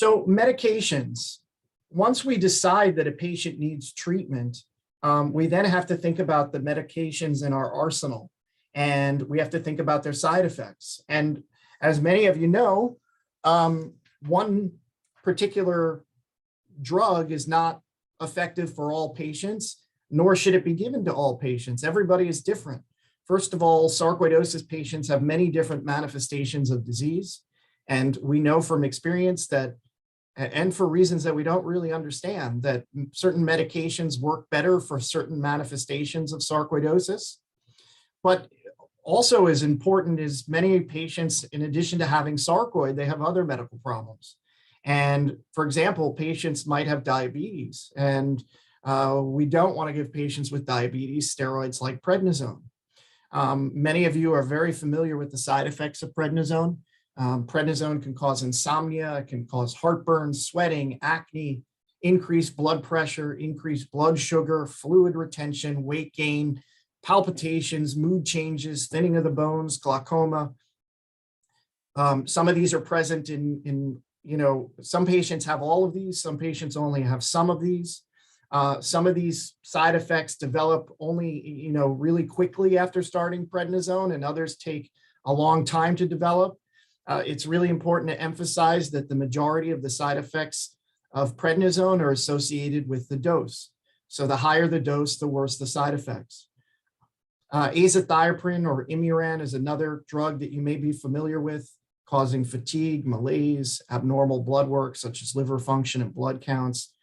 So medications, once we decide that a patient needs treatment, we then have to think about the medications in our arsenal, and we have to think about their side effects. And as many of you know, one particular drug is not effective for all patients, nor should it be given to all patients. Everybody is different. First of all, sarcoidosis patients have many different manifestations of disease. And we know from experience that, and for reasons that we don't really understand, that certain medications work better for certain manifestations of sarcoidosis. But also as important is many patients, in addition to having sarcoid, they have other medical problems. And for example, patients might have diabetes, and we don't want to give patients with diabetes steroids like prednisone. Many of you are very familiar with the side effects of prednisone. Prednisone can cause insomnia, it can cause heartburn, sweating, acne, increased blood pressure, increased blood sugar, fluid retention, weight gain, palpitations, mood changes, thinning of the bones, glaucoma. Some of these are present in some patients have all of these, some patients only have some of these. Some of these side effects develop only, really quickly after starting prednisone, and others take a long time to develop. It's really important to emphasize that the majority of the side effects of prednisone are associated with the dose. So the higher the dose, the worse the side effects. Azathioprine or Imuran is another drug that you may be familiar with, causing fatigue, malaise, abnormal blood work such as liver function and blood counts.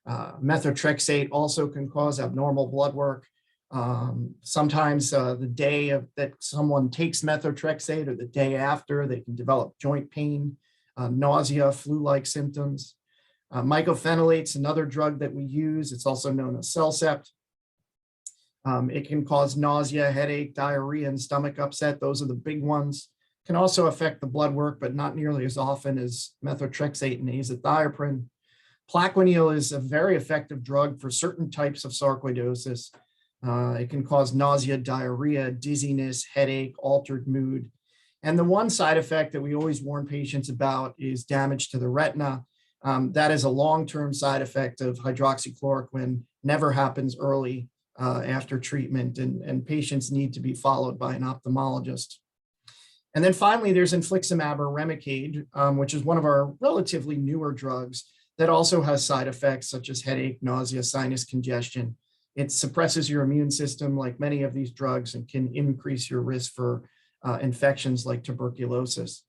Methotrexate also can cause abnormal blood work. Sometimes the day that someone takes methotrexate or the day after, they can develop joint pain, nausea, flu-like symptoms. Mycophenolate is another drug that we use. It's also known as Cellcept. It can cause nausea, headache, diarrhea, and stomach upset. Those are the big ones. Can also affect the blood work, but not nearly as often as methotrexate and azathioprine. Plaquenil is a very effective drug for certain types of sarcoidosis. It can cause nausea, diarrhea, dizziness, headache, altered mood. And the one side effect that we always warn patients about is damage to the retina. That is a long-term side effect of hydroxychloroquine, never happens early after treatment, and patients need to be followed by an ophthalmologist. And then finally, there's Infliximab or Remicade, which is one of our relatively newer drugs that also has side effects such as headache, nausea, sinus congestion. It suppresses your immune system like many of these drugs and can increase your risk for infections like tuberculosis.